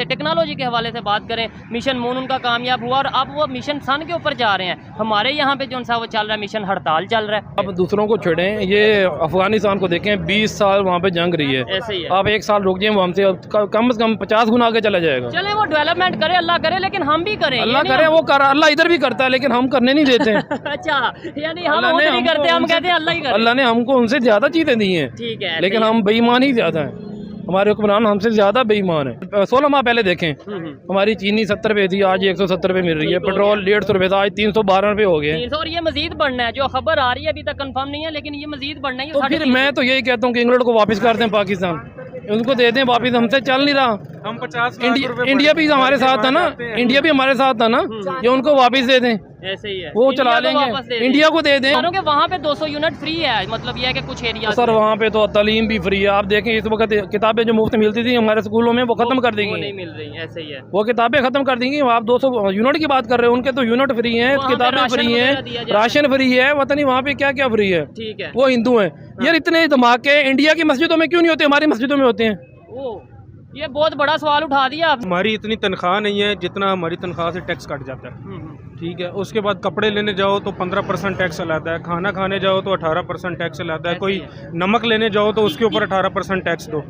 Technology के हवाले से बात करें, मिशन मून उनका कामयाब हुआ और अब वो मिशन सन के ऊपर जा रहे हैं। हमारे यहाँ पे जो सा वो चल रहा है मिशन हड़ताल चल रहा है। अब दूसरों को छोड़ें, ये अफगानिस्तान को देखें, 20 साल वहाँ पे जंग रही है। ऐसे ही है। आप 1 साल रुक जाए, वहाँ से कम से कम 50 गुना आगे चला जाएगा। चले वो डेवलपमेंट करे, अल्लाह करे, लेकिन हम भी करें। अल्लाह करे, वो कर, अल्लाह इधर भी करता है लेकिन हम करने नहीं देते हैं। अच्छा, यानी हम नहीं करते, हम कहते हैं अल्लाह ही करे। अल्लाह ने हमको उनसे ज्यादा चीजें दी हैं, ठीक है, लेकिन हम बेईमान ही ज्यादा हैं। हमारे हुक्मरान हमसे ज्यादा बेईमान है। 16 माह पहले देखें, हमारी चीनी 70 रुपए थी, आज 170 रुपए मिल रही है। पेट्रोल 150 रुपए था, आज 312 रुपए हो गए। और ये मजीद बढ़ना है, जो खबर आ रही है अभी तक कंफर्म नहीं है, लेकिन ये मजीद बढ़ना है। तो फिर मैं तो यही कहता हूँ कि इंग्लैंड को वापस कर दें, पाकिस्तान उनको दे दें वापस, हमसे चल नहीं रहा। हम 50 इंडिया भी हमारे साथ था ना, इंडिया भी हमारे साथ था ना, ये उनको वापस दे दें। ऐसे ही है, वो चला लेंगे, इंडिया को दे दें। वहाँ पे 200 यूनिट फ्री है, मतलब ये है कि कुछ एरिया सर वहाँ पे तो तालीम भी फ्री है। आप देखें इस वक्त किताबें जो मुफ्त मिलती थी हमारे स्कूलों में, वो खत्म कर देंगी, नहीं मिल रही। ऐसे ही है, वो किताबें खत्म कर देंगी। आप 200 यूनिट की बात कर रहे हो, उनके तो यूनिट फ्री हैं, किताबें फ्री हैं, राशन फ्री है, पता नहीं वहाँ पे क्या क्या फ्री है। ठीक है, वो हिंदू हैं यार। इतने धमाके इंडिया की मस्जिदों में क्यों नहीं होते, हमारी मस्जिदों में होते हैं। ये बहुत बड़ा सवाल उठा दिया आप। हमारी इतनी तनख्वाह नहीं है जितना हमारी तनख्वाह से टैक्स कट जाता है। ठीक है, उसके बाद कपड़े लेने जाओ तो 15% टैक्स लाता है, खाना खाने जाओ तो 18% टैक्स लाता है, कोई नमक लेने जाओ तो उसके ऊपर 18% टैक्स दो।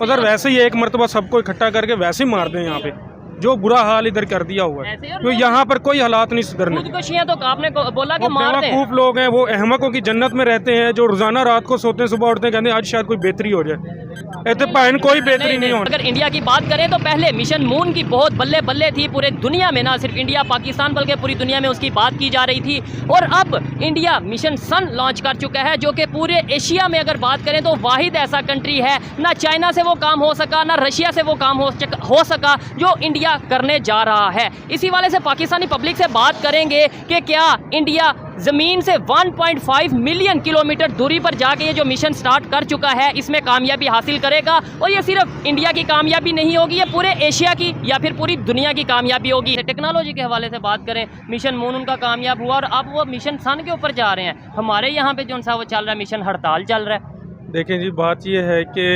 अगर वैसे ही एक मरतबा सबको इकट्ठा करके वैसे ही मार दें यहाँ पे, जो बुरा हाल इधर कर दिया हुआ है, तो यहाँ पर कोई हालात नहीं सुधरने। खुदकुशियां तो आपने बोला कि मार दें। बेवकूफ लोग हैं, वो अहमकों की जन्नत में रहते हैं, जो रोजाना रात को सोते हैं, सुबह उठते हैं, कहते हैं आज शायद कोई बेहतरी हो जाए। ऐसे बहन कोई बेहतरी नहीं हो। अगर इंडिया की बात करें तो पहले मिशन मून की बहुत बल्ले बल्ले थी पूरे दुनिया में, ना सिर्फ इंडिया पाकिस्तान बल्कि पूरी दुनिया में उसकी बात की जा रही थी। और अब इंडिया मिशन सन लॉन्च कर चुका है, जो कि पूरे एशिया में अगर बात करें तो वाहिद ऐसा कंट्री है, ना चाइना से वो काम हो सका, ना रशिया से वो काम हो सका जो इंडिया करने जा रहा है। इसी वाले से पाकिस्तानी पब्लिक से बात करेंगे कि क्या इंडिया जमीन से 1.5 मिलियन किलोमीटर दूरी पर जाके ये जो मिशन स्टार्ट कर चुका है इसमें कामयाबी हासिल करेगा। और ये सिर्फ इंडिया की कामयाबी नहीं होगी, ये पूरे एशिया की या फिर पूरी दुनिया की कामयाबी होगी। टेक्नोलॉजी के हवाले से बात करें, मिशन मून उनका कामयाब हुआ और अब वो मिशन सन के ऊपर जा रहे हैं। हमारे यहाँ पे जो सा वो चल रहा है मिशन हड़ताल चल रहा है। देखें जी, बात यह है कि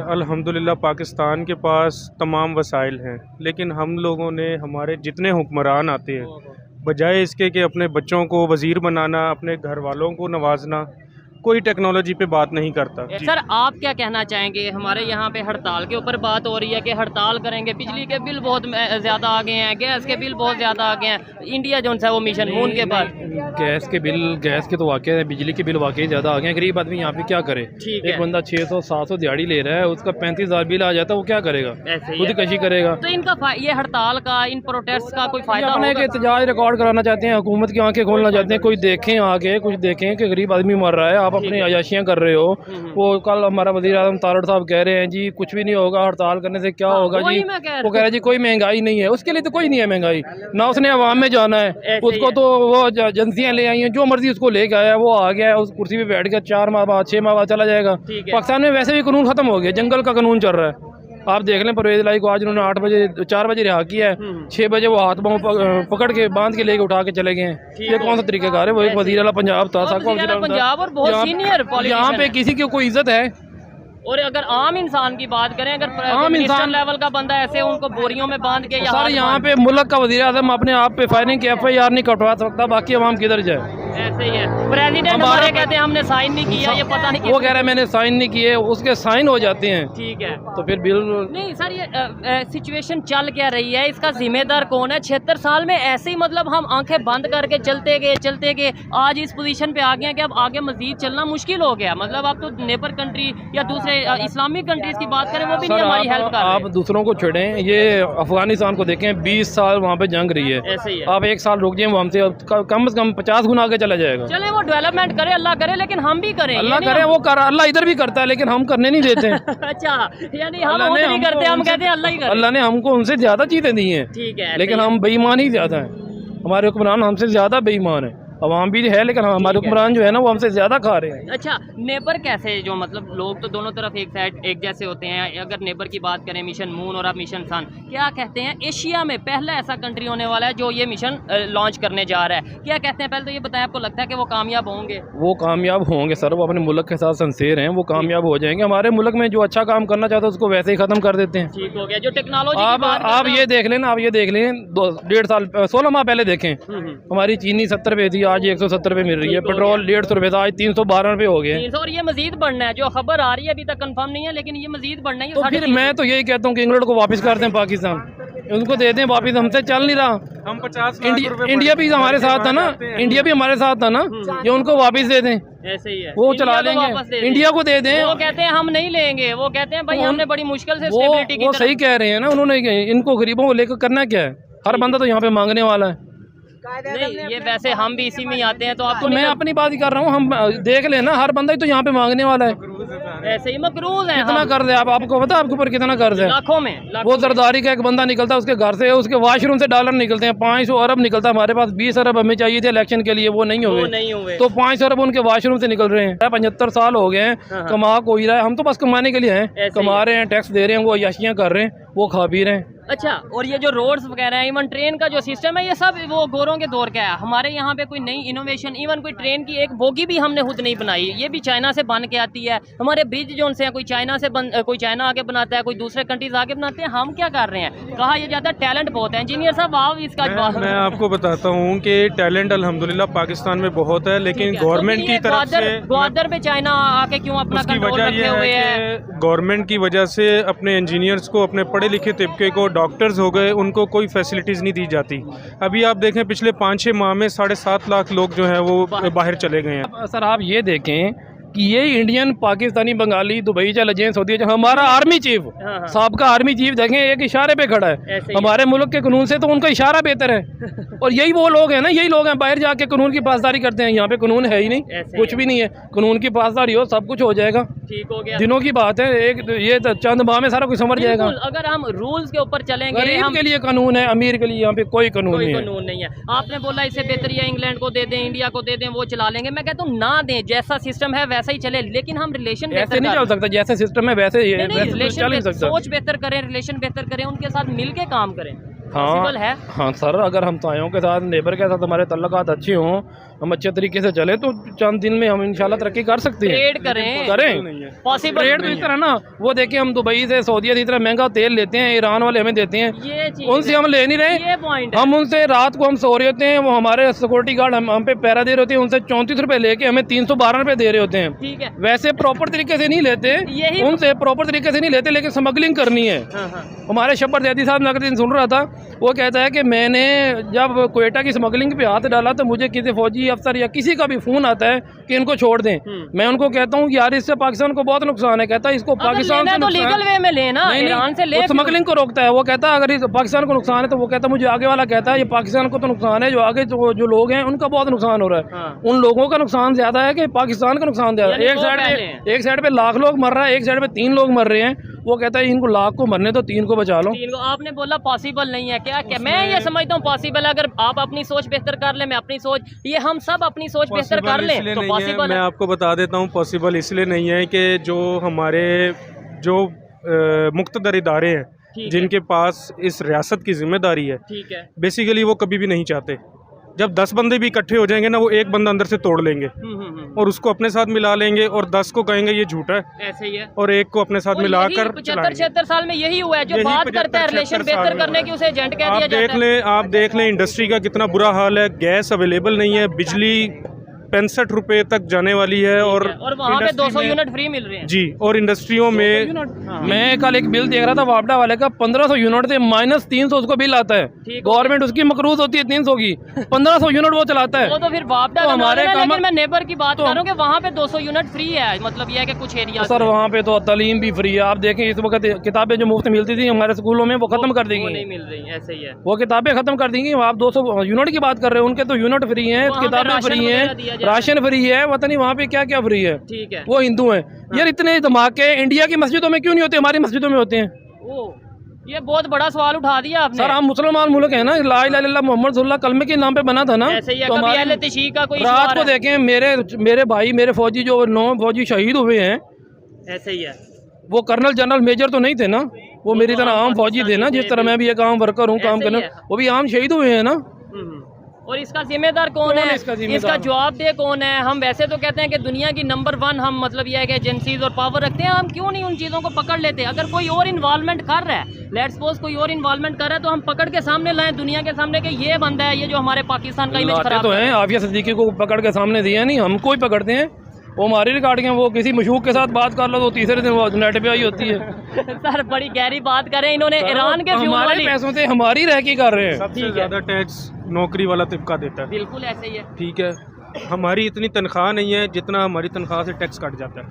अल्हम्दुलिल्लाह पाकिस्तान के पास तमाम वसाइल हैं, लेकिन हम लोगों ने, हमारे जितने हुक्मरान आते हैं, बजाय इसके कि अपने बच्चों को वज़ीर बनाना, अपने घर वालों को नवाजना, कोई टेक्नोलॉजी पे बात नहीं करता। सर आप क्या कहना चाहेंगे? हमारे यहाँ पे हड़ताल के ऊपर बात हो रही है कि हड़ताल करेंगे, बिजली के बिल बहुत ज़्यादा आ गए हैं, गैस के बिल बहुत ज़्यादा आ गए हैं। इंडिया जो है वो मिशन मून के बाद गैस के तो वाकई है, बिजली के बिल वाकई ज़्यादा आ गए हैं। गरीब आदमी यहाँ पे क्या करे? एक बंदा 600-700 दिहाड़ी ले रहा है, उसका 35,000 बिल आ जाता है, वो क्या करेगा? खुदकशी करेगा। तो इनका ये हड़ताल का, इन प्रोटेस्ट का कोई फायदा? अपने के एहतजाज रिकॉर्ड कराना चाहते हैं, हुकूमत की आंखें खोलना चाहते हैं, कोई देखें आगे, कुछ देखें कि गरीब आदमी मर रहा है, आप अपनी अयाशियाँ कर रहे हो। वो कल हमारा वज़ीर आज़म तारड़ साहब कह रहे हैं जी कुछ भी नहीं होगा, हड़ताल करने से क्या होगा जी। वो कह रहे हैं जी कोई महंगाई नहीं है, उसके लिए तो कोई नहीं है महंगाई ना, उसने अवाम में जाना है, उसको तो वो एजेंसियाँ ले आई हैं, जो मर्जी उसको लेके आया, वो आ गया उस कुर्सी पे बैठ गया, 4 माह बाद 6 माह बाद चला जाएगा। पाकिस्तान में वैसे भी कानून खत्म हो गया, जंगल का कानून चल रहा है। आप देख लें, परवेज लाई को आज उन्होंने 4 बजे रिहा किया है, 6 बजे वो हाथ पाँव पकड़ के बांध के लेके उठा के चले गए हैं। ये कौन सा तरीक़ेकार है? वो एक वज़ीर आला पंजाब था, यहाँ पे किसी की कोई इज्जत है? और अगर आम इंसान की बात करें, अगर आम इंसान लेवल का बंदा ऐसे उनको बोरियों में बांध के, सर यहाँ पे मुल्क का वज़ीर आज़म अपने आप पे फायरिंग की FIR नहीं कटवा सकता, बाकी अवाम किधर जाए? ऐसे ही है। प्रेसिडेंट हमारे कहते हैं हमने साइन नहीं किया, ये पता नहीं, वो कह रहा है मैंने साइन नहीं किए, उसके साइन हो जाते हैं। ठीक है, तो फिर बिल नहीं सर, ये सिचुएशन चल क्या रही है, इसका जिम्मेदार कौन है? 76 साल में ऐसे ही मतलब हम आंखें बंद करके चलते गए, आज इस पोजीशन पे आ गए हैं कि अब आगे मजीद चलना मुश्किल हो गया। मतलब आप तो नेबर कंट्री या दूसरे इस्लामिक कंट्रीज की बात करें, वो भी नहीं हमारी हेल्प कर रहे। आप दूसरों को छोड़ें, ये अफगानिस्तान को देखें, 20 साल वहाँ पे जंग रही है। ऐसे ही है। आप 1 साल रुक जाए, वहाँ से कम 50 गुना आगे चला जाएगा। चले वो डेवलपमेंट करे, अल्लाह करे, लेकिन हम भी करें। अल्लाह करे, वो कर, अल्लाह इधर भी करता है लेकिन हम करने नहीं देते हैं। अच्छा, यानी हम नहीं करते, हम कहते हैं अल्लाह ही करे। अल्लाह ने हमको उनसे ज्यादा चीजें दी हैं, ठीक है, लेकिन हम बेईमान ही ज्यादा हैं। हमारे हुक्मरान हमसे ज्यादा बेईमान है। अवाम भी है, लेकिन हमारे हुक्मरान जो है ना वो हमसे ज़्यादा खा रहे हैं। अच्छा, नेबर कैसे, जो मतलब लोग तो दोनों तरफ एक जैसे होते हैं। अगर नेबर की बात करें, मिशन मून और अब मिशन सन, क्या कहते हैं एशिया में पहला ऐसा कंट्री होने वाला है जो ये मिशन लॉन्च करने जा रहा है, क्या कहते हैं? पहले तो ये बताएं, आपको लगता है कि वो कामयाब होंगे? वो कामयाब होंगे सर, वो अपने मुल्क के साथ सिंसियर हैं, वो कामयाब हो जाएंगे। हमारे मुल्क में जो अच्छा काम करना चाहता है उसको वैसे ही ख़त्म कर देते हैं। ठीक हो गया। जो टेक्नोलॉजी आप ये देख लें, आप ये देख लें, 1.5 साल 16 माह पहले देखें, हमारी चीनी 70 रुपये थी, आज 170 रुपये मिल रही है। पेट्रोल 150 रुपये था, आज 312 रुपये हो गए। और ये मजीद बढ़ना है, जो खबर आ रही है अभी तक कंफर्म नहीं है, लेकिन ये मजीद बढ़ना है। तो फिर मैं तो यही कहता हूँ कि इंग्लैंड को वापस कर दें, पाकिस्तान उनको दे दें वापस, हमसे चल नहीं रहा। हम 50 इंडिया भी हमारे साथ था ना, इंडिया भी हमारे साथ था ना, ये उनको वापस दे दें, ऐसे ही है, वो चला लेंगे। इंडिया को दे दें। वो कहते हैं हम नहीं लेंगे, वो कहते हैं भाई हमने बड़ी मुश्किल से स्टेबिलिटी की वो सही कह रहे हैं ना, उन्होंने इनको गरीबों को लेकर करना क्या है? हर बंदा तो यहाँ पे मांगने वाला है। नहीं, ये वैसे हम भी इसी में ही आते हैं, तो आपको मैं अपनी बात ही कर रहा हूँ, हम देख लेना, हर बंदा ही तो यहाँ पे मांगने वाला है। ऐसे ही मकरूज है। कितना कर्ज है आपको पता है? आपके ऊपर कितना कर्ज है? लाखों में। वो जरदारी का एक बंदा निकलता है उसके घर से, उसके वॉशरूम से डॉलर निकलते हैं, 500 अरब निकलता है। हमारे पास 20 अरब हमें चाहिए थे इलेक्शन के लिए, वो नहीं हुए, तो 500 अरब उनके वॉशरूम से निकल रहे हैं। 75 साल हो गए हैं, कमा कोई रहा है, हम तो बस कमाने के लिए हैं, कमा रहे हैं, टैक्स दे रहे हैं, वो अय्याशियाँ कर रहे हैं, वो खा पी रहे हैं। अच्छा, और ये जो रोड्स वगैरह है, इवन ट्रेन का जो सिस्टम है, ये सब वो गोरों के दौर का है। हमारे यहाँ पे कोई नई इनोवेशन, इवन कोई ट्रेन की एक बोगी भी हमने खुद नहीं बनाई, ये भी चाइना से बन के आती है। हमारे ब्रिज जो से कोई चाइना आके बनाता है, कोई दूसरे कंट्रीज आके बनाते हैं। हम क्या कर रहे हैं? कहा यह जाता है टैलेंट बहुत है। इंजीनियर साहब आप इसका जवाब। मैं आपको बताता हूँ कि टैलेंट अल्हम्दुलिल्लाह पाकिस्तान में बहुत है, लेकिन गवर्नमेंट की तरफ से ग्वादर पे चाइना आके क्यों अपना कंट्रोल रखे हुए है? गवर्नमेंट की वजह से अपने इंजीनियर्स को, अपने पढ़े लिखे तबके को, डॉक्टर्स हो गए, उनको कोई फैसिलिटीज़ नहीं दी जाती। अभी आप देखें पिछले 5-6 माह में 7.5 लाख लोग जो हैं वो बाहर चले गए हैं। सर आप ये देखें कि ये इंडियन, पाकिस्तानी, बंगाली दुबई चले जाए, सऊदी, हमारा आर्मी चीफ, सबका आर्मी चीफ देखें एक इशारे पे खड़ा है। हमारे मुल्क के कानून से तो उनका इशारा बेहतर है। और यही वो लोग हैं ना, यही लोग हैं बाहर जाके कानून की पासदारी करते हैं। यहाँ पे कानून है ही नहीं, कुछ भी नहीं है। कानून की पासदारी हो, सब कुछ हो जाएगा, ठीक हो गया, दिनों की बात है। एक ये तो चंद माह में सारा कुछ समझ जाएगा। अगर हम रूल्स के ऊपर चलेंगे, गरीब के लिए कानून है, अमीर के लिए यहाँ पे कोई कानून नहीं है। आपने बोला इससे बेहतर है इंग्लैंड को दे दें, इंडिया को दे दें, वो चला लेंगे। मैं कहता हूँ ना दें, जैसा सिस्टम है वैसा ही चले, लेकिन हम रिलेशन ऐसे नहीं चल सकता, जैसे सिस्टम है वैसे चल नहीं सकता। सोच बेहतर करें, रिलेशन बेहतर करें, उनके साथ मिल के काम करें। पॉसिबल है। हाँ सर, अगर हम तायों के साथ, नेबर के साथ हमारे तल्लुकात अच्छे हों, हम अच्छे तरीके से चले, तो चंद दिन में हम इंशाल्लाह तरक्की कर सकते हैं। ट्रेड करें पॉसिबल। ट्रेड तो इस तरह ना, वो देखिए हम दुबई से, सऊदी से इतना महंगा तेल लेते हैं, ईरान वाले हमें देते हैं, उनसे हम ले नहीं रहे। हम उनसे रात को हम सो रहे होते हैं, वो हमारे सिक्योरिटी गार्ड हम पे पहरा दे रहे होते हैं, उनसे 34 रुपए लेके हमें 312 रुपए दे रहे होते हैं। ठीक है, वैसे प्रॉपर तरीके से नहीं लेते, उनसे प्रॉपर तरीके से नहीं लेते, लेकिन स्मगलिंग करनी है। हमारे शब्बर जैदी साहब मैं दिन सुन रहा था, वो कहता है कि मैंने जब कोयटा की स्मगलिंग पे हाथ डाला तो मुझे किसी फौजी अफसर या किसी का भी फोन आता है कि इनको छोड़ दें। मैं उनको कहता हूँ यार इससे पाकिस्तान को बहुत नुकसान है। कहता है इसको पाकिस्तान से तो लीगल वे में लेना, ईरान से ले, स्मगलिंग को रोकता है। वो कहता है अगर पाकिस्तान को नुकसान है तो वो कहता है, मुझे आगे वाला कहता है ये पाकिस्तान को तो नुकसान है, जो आगे जो लोग हैं उनका बहुत नुकसान हो रहा है। उन लोगों का नुकसान ज्यादा है कि पाकिस्तान का नुकसान ज्यादा है। एक साइड पे लाख लोग मर रहा है, एक साइड पे 3 लोग मर रहे हैं। वो कहता है इनको लाख को मरने तो 3 को बचा लो। आपने बोला पॉसिबल नहीं है, क्या मैं ये समझता हूँ पॉसिबल है। अगर आप अपनी सोच बेहतर कर ले, मैं अपनी सोच, ये हम सब अपनी सोच बेहतर कर ले तो पॉसिबल है। मैं आपको बता देता हूँ पॉसिबल इसलिए नहीं है कि जो हमारे जो मुख्तदर इदारे हैं जिनके पास इस रियासत की जिम्मेदारी है, ठीक है, बेसिकली वो कभी भी नहीं चाहते जब 10 बंदे भी इकट्ठे हो जाएंगे ना, वो एक बंदा अंदर से तोड़ लेंगे और उसको अपने साथ मिला लेंगे और 10 को कहेंगे ये झूठा है, ऐसे ही है, और एक को अपने साथ मिलाकर 75-76 साल में यही हुआ है। जो बात करता है रिलेशन बेहतर करने की, उसे एजेंट कह दिया जाता है। आप देख लें इंडस्ट्री का कितना बुरा हाल है। गैस अवेलेबल नहीं है, बिजली 65 रुपए तक जाने वाली है, और वहाँ पे 200 यूनिट फ्री मिल रहे हैं जी। और इंडस्ट्रियों में मैं कल एक बिल देख रहा था वापडा वाले का, 1500 यूनिट से -300 उसको बिल आता है। गवर्नमेंट उसकी मकरूज होती है 300 की, 1500 यूनिट वो चलाता है। वो तो फिर वापडा हमारे, लेकिन मैं नेबर की बात कर रहा हूँ कि वहाँ पे 200 यूनिट फ्री है। मतलब ये है कि कुछ एरिया सर वहाँ पे तो तालीम भी फ्री है। आप देखें इस वक्त किताबें जो मुफ्त मिलती थी हमारे स्कूलों में, वो खत्म कर देंगी, नहीं मिल रही, ऐसे ही है। वो किताबें खत्म कर देंगी। आप 200 यूनिट की बात कर रहे हैं, उनके तो यूनिट फ्री है, किताबें फ्री है, राशन फ्री है, पता नहीं वहाँ पे क्या क्या फ्री है। ठीक है, वो हिंदू हैं यार। इतने धमाके इंडिया की मस्जिदों में क्यों नहीं होते, हमारी मस्जिदों में होते हैं। ये बहुत बड़ा सवाल उठा दिया आपने। सर हम मुसलमान मुल्क है ना, ला इलाहा इल्लल्लाह मोहम्मद रसूलुल्लाह कलमे के नाम पे बना था ना। ऐसे ही है, तो कभी हमारे अहले तशय्युई का कोई रात को इशू आ देखें, मेरे भाई मेरे फौजी जो 9 फौजी शहीद हुए हैं, रहा है? ऐसे ही है। वो कर्नल जनरल मेजर तो नहीं थे ना, वो मेरी तरह आम फौजी थे ना, जिस तरह मैं भी एक आम वर्कर हूँ काम ऐसे ही करने, है। वो भी आम शहीद हुए हैं ना। और इसका जिम्मेदार कौन कौन है? है इसका जिम्मेदार? इसका जवाबदेह कौन है? हम वैसे तो कहते हैं कि दुनिया की नंबर 1 हम मतलब ये है कि एजेंसीज और पावर रखते हैं, हम क्यों नहीं उन चीज़ों को पकड़ लेते? अगर कोई और इन्वॉल्वमेंट कर रहा है, लेट्स सपोज कोई और इन्वॉल्वमेंट कर रहा है, तो हम पकड़ के सामने लाएं दुनिया के सामने कि ये बंदा है, ये जो हमारे पाकिस्तान का इमेज लाते खराब तो कर रहा हैं, आफिया सिद्दीकी को पकड़ के सामने दिया नहीं, हमको ही पकड़ते हैं। वो हमारी रिकॉर्डिंग, वो किसी मशहूक के साथ बात कर लो तो तीसरे दिन वो नेट पे आई होती है। है। सर बड़ी गहरी बात करें, इन्होंने ईरान के फ्यूल हमारे वाली पैसों से हमारी रहकी कर रहे हैं। सबसे ज़्यादा टैक्स नौकरी वाला तबका देता है। बिल्कुल ऐसे ही है। ठीक है, हमारी इतनी तनख्वाह नहीं है जितना हमारी तनख्वाह से टैक्स कट जाता है।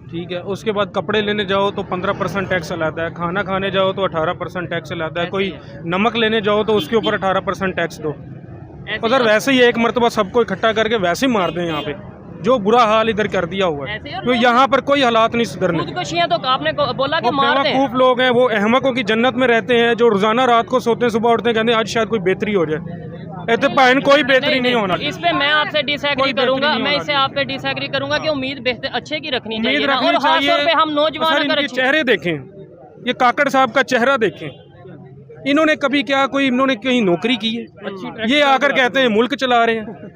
ठीक है, उसके बाद कपड़े लेने जाओ तो 15% टैक्स लाता है, खाना खाने जाओ तो 18% टैक्स लाता है, कोई नमक लेने जाओ तो उसके ऊपर 18% टैक्स दो। अगर वैसे ही एक मरतबा सबको इकट्ठा करके वैसे ही मार दें यहाँ पे, जो बुरा हाल इधर कर दिया हुआ है, ऐसे ही है। तो यहाँ पर कोई हालात नहीं सुधरने। खुदकुशियां तो आपने बोला कि वो मार दें। बेवकूफ लोग हैं, वो अहमकों की जन्नत में रहते हैं, जो रोजाना रात को सोते हैं, सुबह उठते हैं, कहते हैं आज शायद कोई बेहतरी हो जाए। ऐसे पाइन कोई बेहतरी नहीं होना। इस पे मैं आपसे डिसएग्री कोई बेहतरी करूंगा, नहीं मैं होना इससे आप पे डिसएग्री करूंगा कि उम्मीद बेहतर अच्छे की रखनी चाहिए उम्मीद ना, रखनी और खास चाहिए। तौर पे हम नौजवान सर, अगर इनके अच्छे- चेहरे देखें, ये काकड़ साहब का चेहरा देखें, इन्होंने कभी क्या कोई इन्होंने कहीं नौकरी की है? ये आकर कहते हैं मुल्क चला रहे हैं।